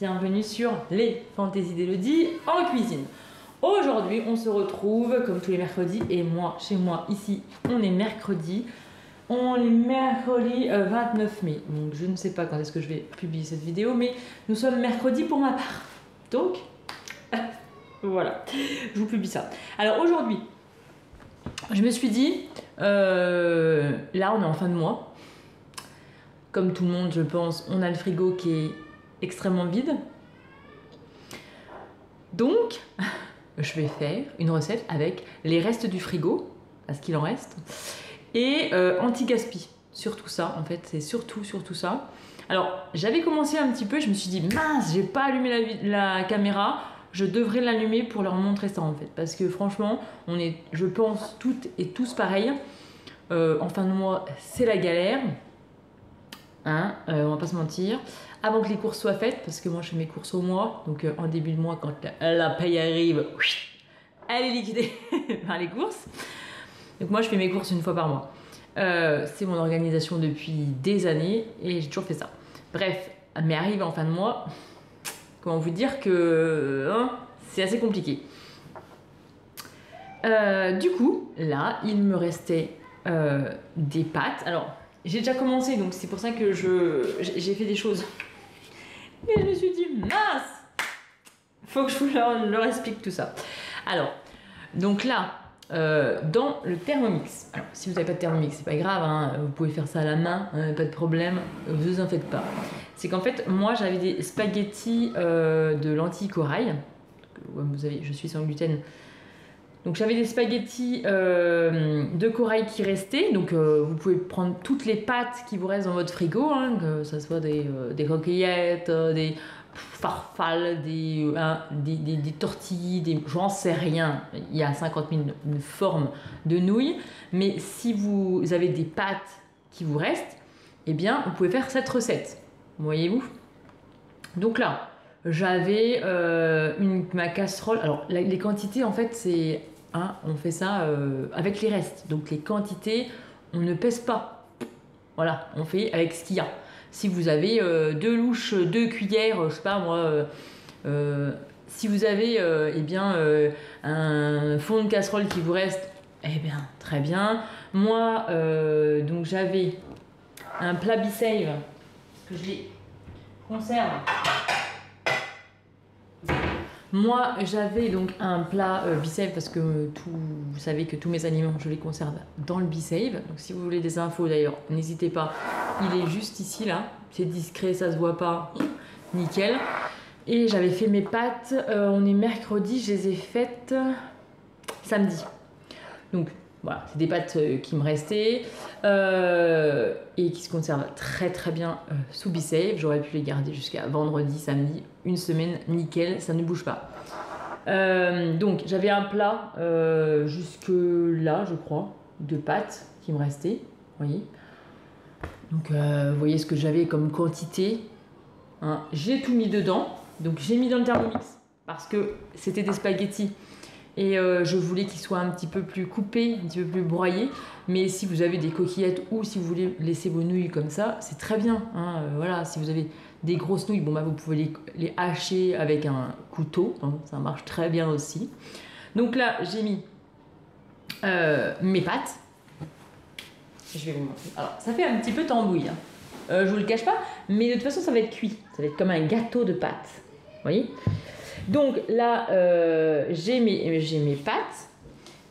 bienvenue sur les Fantaisies d'Elodie en cuisine. Aujourd'hui, on se retrouve comme tous les mercredis et moi, chez moi, ici, on est mercredi. On est mercredi 29 mai, donc je ne sais pas quand est-ce que je vais publier cette vidéo, mais nous sommes mercredi pour ma part. Donc, voilà, je vous publie ça. Alors aujourd'hui, je me suis dit, là on est en fin de mois, comme tout le monde je pense, on a le frigo qui est extrêmement vide. Donc, je vais faire une recette avec les restes du frigo, parce qu'il en reste, et anti-gaspi. Surtout ça, en fait, c'est surtout ça. Alors, j'avais commencé un petit peu, je me suis dit, mince, j'ai pas allumé la caméra, je devrais l'allumer pour leur montrer ça, en fait. Parce que franchement, on est, je pense, toutes et tous pareils. En fin de mois, c'est la galère. Hein, on va pas se mentir. Avant que les courses soient faites, parce que moi je fais mes courses au mois, donc en début de mois, quand la paye arrive, elle est liquidée par les courses. Donc moi je fais mes courses une fois par mois. C'est mon organisation depuis des années et j'ai toujours fait ça. Bref, mais arrive en fin de mois, comment vous dire que c'est assez compliqué. Du coup, là, il me restait des pâtes. Alors, j'ai déjà commencé, donc c'est pour ça que j'ai fait des choses. Et je me suis dit, mince, faut que je vous leur explique tout ça. Alors, donc là, dans le Thermomix, alors si vous n'avez pas de Thermomix, c'est pas grave, hein, vous pouvez faire ça à la main, pas de problème, vous en faites pas. C'est qu'en fait, moi j'avais des spaghettis de lentilles corail. Vous savez, je suis sans gluten. Donc j'avais des spaghettis de corail qui restaient, donc vous pouvez prendre toutes les pâtes qui vous restent dans votre frigo, hein, que ce soit des coquillettes, des farfales, des tortilles, j'en sais rien, il y a 50 000 formes de nouilles, mais si vous avez des pâtes qui vous restent, eh bien vous pouvez faire cette recette, voyez-vous. Donc là, j'avais ma casserole. Alors, les quantités, en fait, c'est... Hein, on fait ça avec les restes. Donc, les quantités, on ne pèse pas. Voilà, on fait avec ce qu'il y a. Si vous avez 2 louches, 2 cuillères, je sais pas moi... si vous avez eh bien, un fond de casserole qui vous reste, eh bien, très bien. Moi, donc j'avais un plat Be-Save que je les conserve. Moi, j'avais donc un plat Be-Save parce que vous savez que tous mes aliments, je les conserve dans le Be-Save. Donc, si vous voulez des infos d'ailleurs, n'hésitez pas. Il est juste ici, là. C'est discret, ça se voit pas. Nickel. Et j'avais fait mes pâtes. On est mercredi, je les ai faites samedi. Donc, voilà, c'est des pâtes qui me restaient et qui se conservent très très bien sous Be-Save. J'aurais pu les garder jusqu'à vendredi, samedi, une semaine, nickel, ça ne bouge pas. Donc j'avais un plat jusque là, je crois, de pâtes qui me restaient, vous voyez. Donc vous voyez ce que j'avais comme quantité. Hein. J'ai tout mis dedans, donc j'ai mis dans le Thermomix parce que c'était des spaghettis. Et je voulais qu'ils soient un petit peu plus coupés, un petit peu plus broyés. Mais si vous avez des coquillettes ou si vous voulez laisser vos nouilles comme ça, c'est très bien. Hein. Voilà, si vous avez des grosses nouilles, bon, bah, vous pouvez les hacher avec un couteau. Hein, ça marche très bien aussi. Donc là, j'ai mis mes pâtes. Je vais vous montrer. Alors, ça fait un petit peu tambouille. Hein. Je vous le cache pas. Mais de toute façon, ça va être cuit. Ça va être comme un gâteau de pâtes. Vous voyez ? Donc là, j'ai mes pâtes.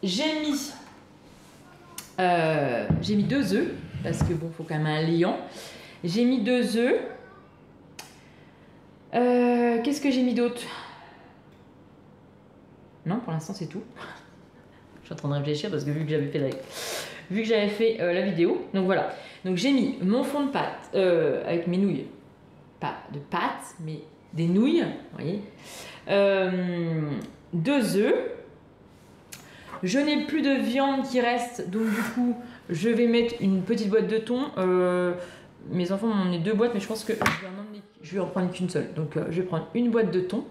J'ai mis 2 œufs, parce que bon, faut quand même un liant. J'ai mis 2 œufs. Qu'est-ce que j'ai mis d'autre? Non, pour l'instant, c'est tout. Je suis en train de réfléchir parce que vu que j'avais fait la vidéo. Donc voilà. Donc j'ai mis mon fond de pâte avec mes nouilles. Pas de pâtes, mais des nouilles, vous voyez. 2 œufs. Je n'ai plus de viande qui reste, donc du coup, je vais mettre une petite boîte de thon. Mes enfants m'ont emmené 2 boîtes, mais je pense que je vais en prendre qu'une seule. Donc, je vais prendre une boîte de thon.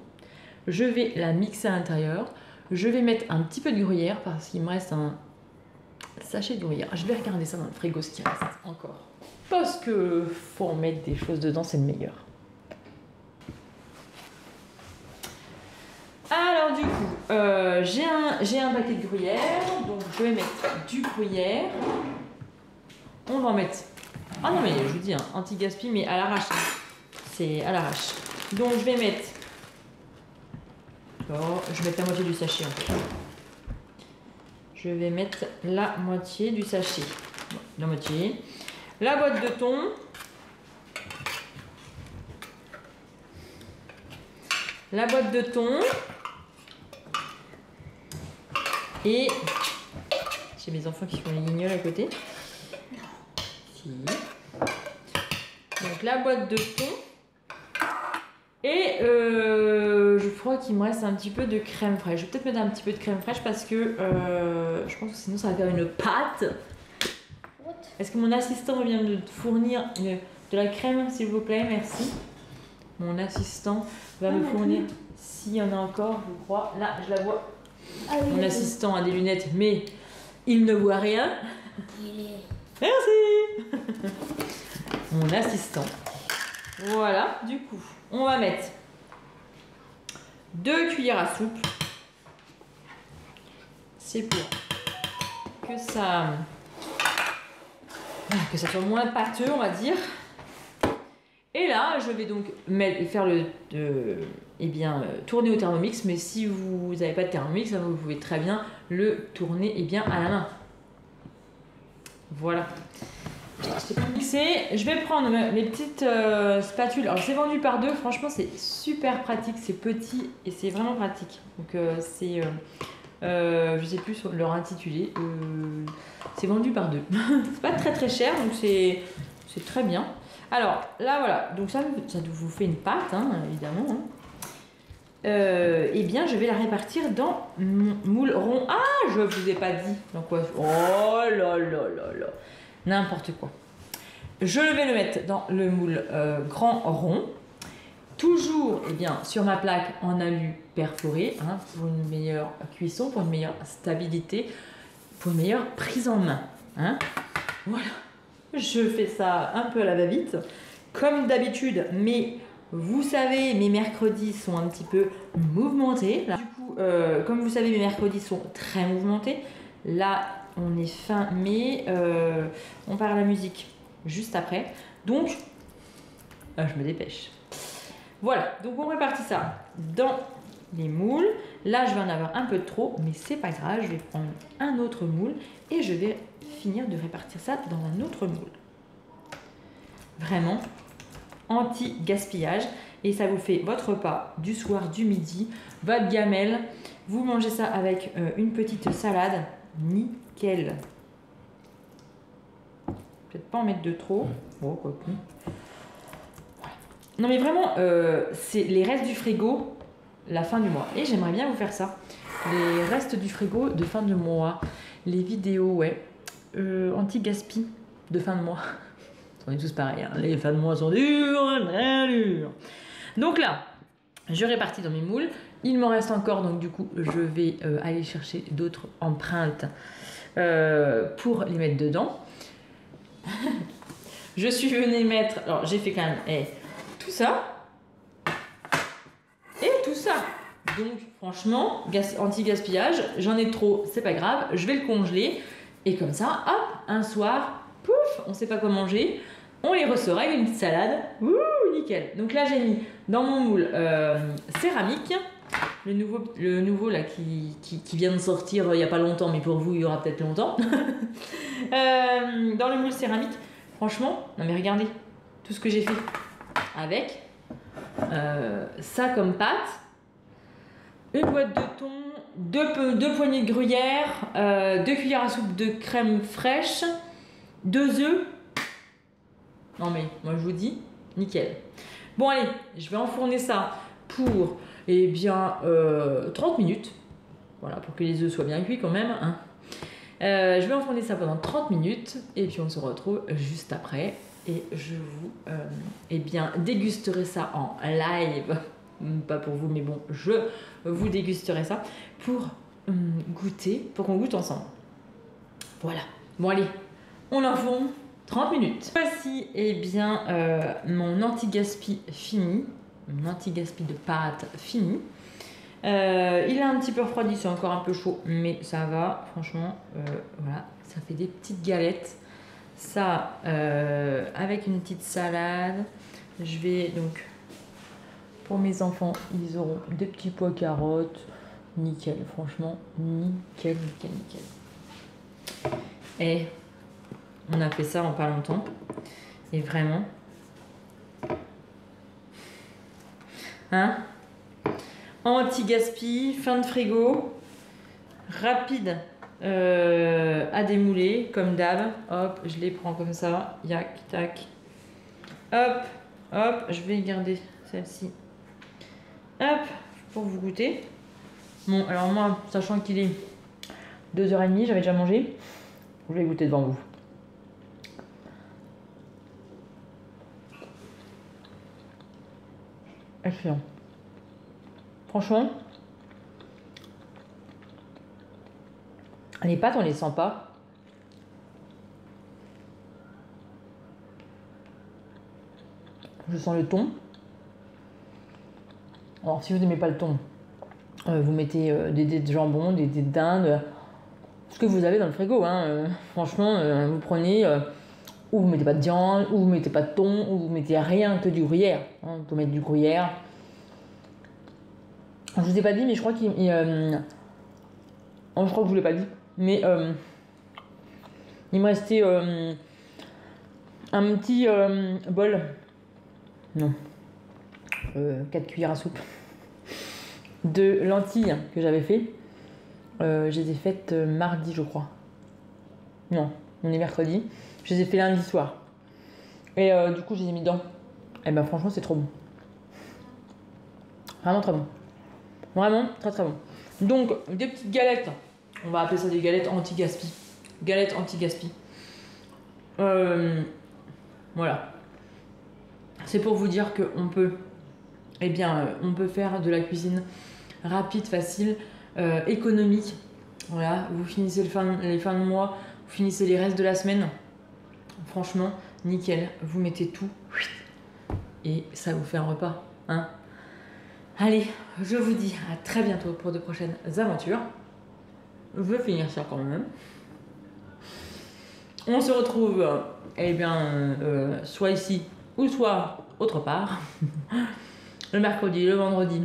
Je vais la mixer à l'intérieur. Je vais mettre un petit peu de gruyère parce qu'il me reste un sachet de gruyère. Je vais regarder ça dans le frigo, ce qui reste encore. Parce que faut en mettre des choses dedans, c'est le meilleur. Alors du coup, j'ai un paquet de gruyère, donc je vais mettre du gruyère. On va en mettre... Ah non mais je vous dis, hein, anti-gaspi, mais à l'arrache. C'est à l'arrache. Donc je vais mettre... Oh, je vais mettre la moitié du sachet en fait. Je vais mettre la moitié du sachet. Bon, la moitié. La boîte de thon. La boîte de thon. Et j'ai mes enfants qui font les guignols à côté. Si. Donc la boîte de thon. Et je crois qu'il me reste un petit peu de crème fraîche. Je vais peut-être mettre un petit peu de crème fraîche parce que je pense que sinon ça va faire une pâte. Est-ce que mon assistant vient de fournir de la crème, s'il vous plaît? Merci. Mon assistant va me fournir, s'il y en a encore, je crois. Là, je la vois. Mon assistant a des lunettes, mais il ne voit rien. Merci. Mon assistant. Voilà, du coup, on va mettre 2 cuillères à soupe. C'est pour que ça soit moins pâteux, on va dire. Et là, je vais donc faire tourner au Thermomix. Mais si vous n'avez pas de Thermomix, vous pouvez très bien le tourner à la main. Voilà. Je vais prendre mes petites spatules. Alors c'est vendu par 2, franchement c'est super pratique, c'est petit et c'est vraiment pratique. Donc je sais plus leur intitulé. C'est vendu par 2. C'est pas très très cher, donc c'est très bien. Alors là voilà, donc ça vous fait une pâte, hein, évidemment. Hein. Eh bien, je vais la répartir dans mon moule rond. Ah, je vous ai pas dit. Donc quoi? Oh là là là là. N'importe quoi. Je vais le mettre dans le moule grand rond. Toujours sur ma plaque en alu perforé, hein, pour une meilleure cuisson, pour une meilleure stabilité, pour une meilleure prise en main. Hein. Voilà. Je fais ça un peu à la va-vite, comme d'habitude, mais vous savez, mes mercredis sont un petit peu mouvementés. Là. Du coup, comme vous savez, mes mercredis sont très mouvementés. Là, on est fin mai, on part à la musique juste après. Donc, je me dépêche. Voilà, donc on répartit ça dans les moules. Là, je vais en avoir un peu de trop, mais c'est pas grave. Je vais prendre un autre moule et je vais finir de répartir ça dans un autre moule. Vraiment anti-gaspillage. Et ça vous fait votre repas du soir, du midi, votre gamelle. Vous mangez ça avec une petite salade. Nickel. Peut-être pas en mettre de trop. Bon, quoi que. Voilà. Non mais vraiment, c'est les restes du frigo, la fin du mois. Et j'aimerais bien vous faire ça. Les restes du frigo de fin de mois. Les vidéos, ouais. Anti-gaspi de fin de mois. On est tous pareils. Hein. Les fins de mois sont dures, très dures. Donc là, je répartis dans mes moules. Il m'en reste encore, donc du coup, je vais aller chercher d'autres empreintes pour les mettre dedans. Je suis venue mettre... Alors, j'ai fait quand même tout ça et tout ça. Donc, franchement, anti-gaspillage, j'en ai trop, c'est pas grave. Je vais le congeler. Et comme ça, hop, un soir, pouf, on sait pas quoi manger. On les ressort avec une petite salade. Ouh, nickel. Donc là, j'ai mis dans mon moule céramique. Le nouveau là qui vient de sortir il n'y a pas longtemps, mais pour vous, il y aura peut-être longtemps. Dans le moule céramique. Franchement, non mais regardez tout ce que j'ai fait avec ça comme pâte, une boîte de thon, deux poignées de gruyère, 2 cuillères à soupe de crème fraîche, 2 œufs. Non mais moi je vous dis, nickel. Bon allez, je vais enfourner ça pour 30 minutes. Voilà, pour que les œufs soient bien cuits quand même. Hein. Je vais enfourner ça pendant 30 minutes et puis on se retrouve juste après. Et je vous dégusterai ça en live. Pas pour vous, mais bon, je vous dégusterai ça pour goûter, pour qu'on goûte ensemble. Voilà. Bon allez, on enfourne 30 minutes. Voici mon anti-gaspi fini. Mon anti-gaspi de pâte fini. Il a un petit peu refroidi, c'est encore un peu chaud, mais ça va, franchement. Voilà, ça fait des petites galettes. Ça, avec une petite salade. Je vais donc, pour mes enfants, ils auront des petits pois carottes. Nickel, franchement, nickel, nickel, nickel. Et on a fait ça en pas longtemps. Et vraiment... Hein? Anti-gaspi, fin de frigo, rapide à démouler, comme d'hab. Hop, je les prends comme ça, yac, tac. Hop, hop, je vais garder celle-ci. Hop, pour vous goûter. Bon, alors moi, sachant qu'il est 2h30, j'avais déjà mangé. Je vais goûter devant vous. Excellent. Franchement, les pâtes, on les sent pas. Je sens le thon. Alors, si vous n'aimez pas le thon, vous mettez des dés de jambon, des dés de dinde, ce que vous avez dans le frigo. Hein. Franchement, vous prenez, ou vous mettez pas de viande, ou vous mettez pas de thon, ou vous mettez rien que du gruyère. Hein. Vous pouvez mettre du gruyère. Je vous ai pas dit, mais je crois qu'il... je crois que je vous l'ai pas dit. Mais il me restait un petit bol. Non. 4 cuillères à soupe. De lentilles que j'avais fait. Je les ai faites mardi, je crois. Non, on est mercredi. Je les ai fait lundi soir. Et du coup, je les ai mis dedans. Et ben franchement, c'est trop bon. Vraiment très bon. Vraiment très très bon. Donc, des petites galettes. On va appeler ça des galettes anti-gaspi. Galettes anti-gaspi. Voilà. C'est pour vous dire qu'on peut, eh bien, on peut faire de la cuisine rapide, facile, économique. Voilà, vous finissez les fins de mois, vous finissez les restes de la semaine. Franchement, nickel. Vous mettez tout et ça vous fait un repas. Hein. Allez, je vous dis à très bientôt pour de prochaines aventures. Je vais finir ça quand même. On se retrouve, eh bien, soit ici ou soit autre part. Le mercredi, le vendredi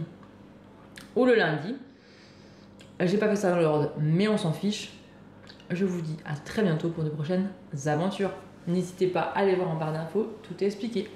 ou le lundi. J'ai pas fait ça dans l'ordre, mais on s'en fiche. Je vous dis à très bientôt pour de prochaines aventures. N'hésitez pas à aller voir en barre d'infos, tout est expliqué.